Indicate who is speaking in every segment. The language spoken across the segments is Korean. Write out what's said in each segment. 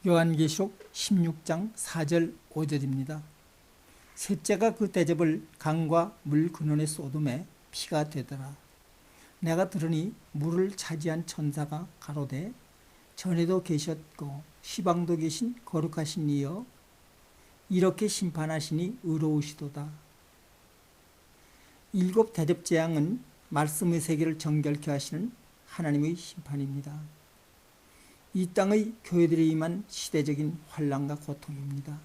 Speaker 1: 요한계시록 16장 4절 5절입니다. 셋째가 그 대접을 강과 물 근원에 쏟음에 피가 되더라. 내가 들으니 물을 차지한 천사가 가로되 전에도 계셨고 시방도 계신 거룩하신 이여 이렇게 심판하시니 의로우시도다. 일곱 대접 재앙은 말씀의 세계를 정결케 하시는 하나님의 심판입니다. 이 땅의 교회들에 임한 시대적인 환난과 고통입니다.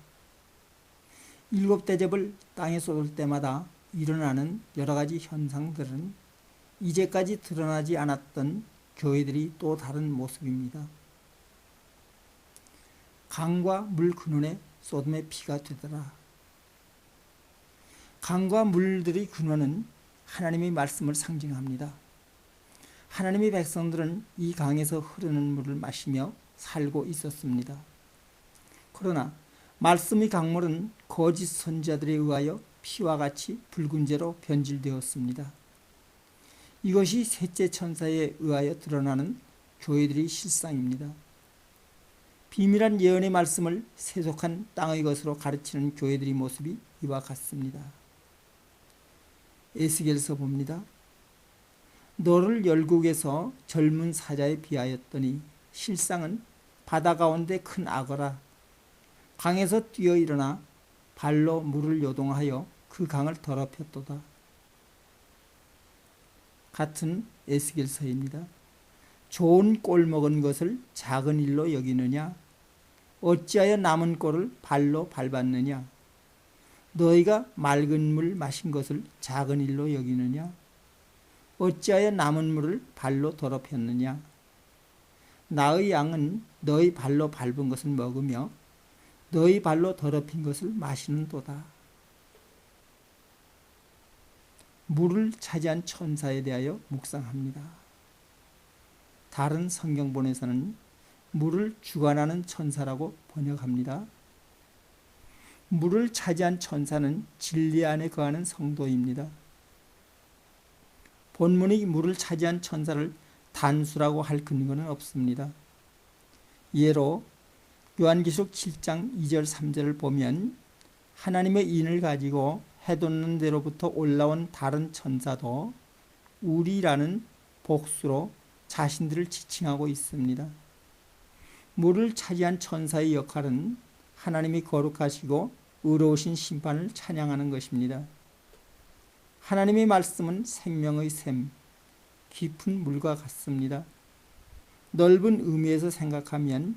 Speaker 1: 일곱 대접을 땅에 쏟을 때마다 일어나는 여러 가지 현상들은 이제까지 드러나지 않았던 교회들이 또 다른 모습입니다. 강과 물 근원에 쏟음의 피가 되더라. 강과 물들의 근원은 하나님의 말씀을 상징합니다. 하나님의 백성들은 이 강에서 흐르는 물을 마시며 살고 있었습니다. 그러나 말씀의 강물은 거짓 선지자들에 의하여 피와 같이 붉은 재로 변질되었습니다. 이것이 셋째 천사에 의하여 드러나는 교회들의 실상입니다. 비밀한 예언의 말씀을 세속한 땅의 것으로 가르치는 교회들의 모습이 이와 같습니다. 에스겔서 봅니다. 너를 열국에서 젊은 사자에 비하였더니 실상은 바다 가운데 큰 악어라. 강에서 뛰어 일어나 발로 물을 요동하여 그 강을 더럽혔도다. 같은 에스겔서입니다. 좋은 꼴 먹은 것을 작은 일로 여기느냐? 어찌하여 남은 꼴을 발로 밟았느냐? 너희가 맑은 물 마신 것을 작은 일로 여기느냐? 어찌하여 남은 물을 발로 더럽혔느냐? 나의 양은 너희 발로 밟은 것을 먹으며 너희 발로 더럽힌 것을 마시는도다. 물을 차지한 천사에 대하여 묵상합니다. 다른 성경본에서는 물을 주관하는 천사라고 번역합니다. 물을 차지한 천사는 진리 안에 거하는 성도입니다. 본문이 물을 차지한 천사를 단수라고 할 근거는 없습니다. 예로 요한계시록 7장 2절 3절을 보면 하나님의 인을 가지고 해돋는 데로부터 올라온 다른 천사도 우리라는 복수로 자신들을 지칭하고 있습니다. 물을 차지한 천사의 역할은 하나님이 거룩하시고 의로우신 심판을 찬양하는 것입니다. 하나님의 말씀은 생명의 샘, 깊은 물과 같습니다. 넓은 의미에서 생각하면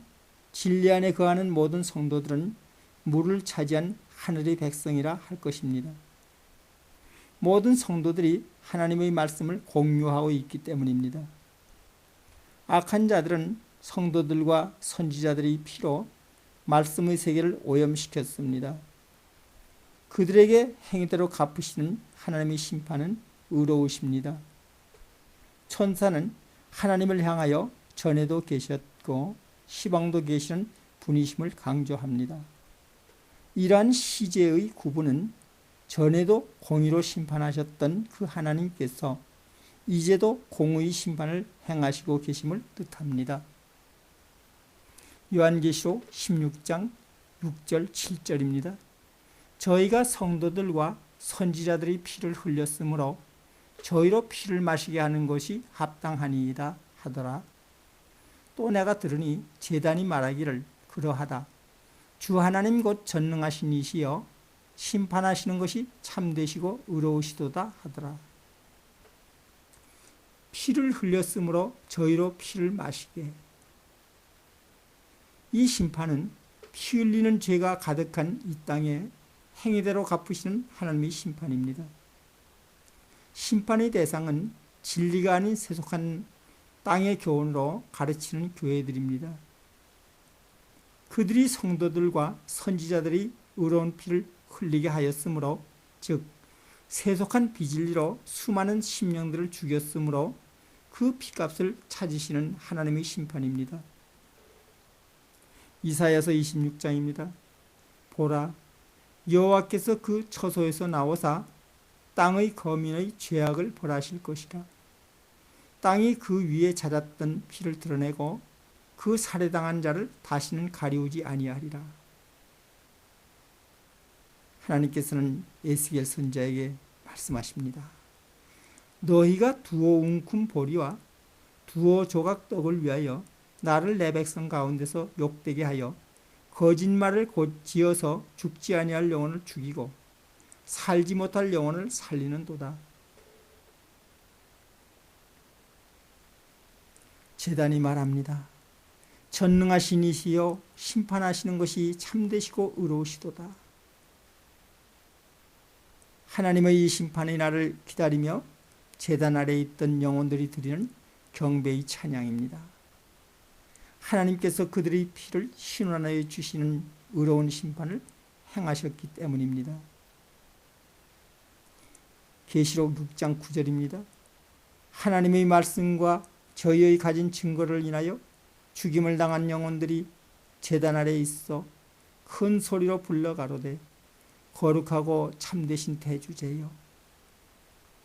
Speaker 1: 진리 안에 거하는 모든 성도들은 물을 차지한 하늘의 백성이라 할 것입니다. 모든 성도들이 하나님의 말씀을 공유하고 있기 때문입니다. 악한 자들은 성도들과 선지자들의 피로 말씀의 세계를 오염시켰습니다. 그들에게 행위대로 갚으시는 하나님의 심판은 의로우십니다. 천사는 하나님을 향하여 전에도 계셨고 시방도 계시는 분이심을 강조합니다. 이러한 시제의 구분은 전에도 공의로 심판하셨던 그 하나님께서 이제도 공의의 심판을 행하시고 계심을 뜻합니다. 요한계시록 16장 6절 7절입니다. 저희가 성도들과 선지자들의 피를 흘렸으므로 저희로 피를 마시게 하는 것이 합당하니이다 하더라. 또 내가 들으니 제단이 말하기를 그러하다. 주 하나님 곧 전능하신 이시여 심판하시는 것이 참되시고 의로우시도다 하더라. 피를 흘렸으므로 저희로 피를 마시게. 이 심판은 피 흘리는 죄가 가득한 이 땅에 행위대로 갚으시는 하나님의 심판입니다. 심판의 대상은 진리가 아닌 세속한 땅의 교훈으로 가르치는 교회들입니다. 그들이 성도들과 선지자들이 의로운 피를 흘리게 하였으므로, 즉 세속한 비진리로 수많은 심령들을 죽였으므로 그 피값을 찾으시는 하나님의 심판입니다. 이사야서 26장입니다. 보라, 여호와께서 그 처소에서 나오사 땅의 거민의 죄악을 벌하실 것이라. 땅이 그 위에 잦았던 피를 드러내고 그 살해당한 자를 다시는 가리우지 아니하리라. 하나님께서는 에스겔 선지자에게 말씀하십니다. 너희가 두어 웅큼 보리와 두어 조각 떡을 위하여 나를 내 백성 가운데서 욕되게 하여 거짓말을 지어서 죽지 아니할 영혼을 죽이고 살지 못할 영혼을 살리는도다. 제단이 말합니다. 전능하신 이시여 심판하시는 것이 참되시고 의로우시도다. 하나님의 이 심판의 날을 기다리며 제단 아래에 있던 영혼들이 드리는 경배의 찬양입니다. 하나님께서 그들의 피를 신원하여 주시는 의로운 심판을 행하셨기 때문입니다. 계시록 6장 9절입니다. 하나님의 말씀과 저희의 가진 증거를 인하여 죽임을 당한 영혼들이 제단 아래에 있어 큰 소리로 불러 가로되 거룩하고 참되신 대주제여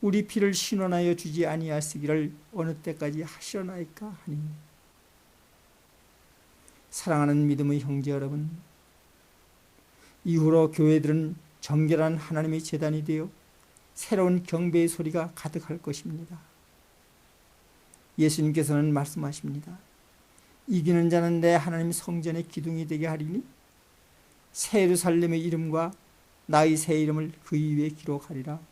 Speaker 1: 우리 피를 신원하여 주지 아니하시기를 어느 때까지 하시려나이까 하니. 사랑하는 믿음의 형제 여러분, 이후로 교회들은 정결한 하나님의 제단이 되어 새로운 경배의 소리가 가득할 것입니다. 예수님께서는 말씀하십니다. 이기는 자는 내 하나님 성전의 기둥이 되게 하리니 새 예루살렘의 이름과 나의 새 이름을 그 위에 기록하리라.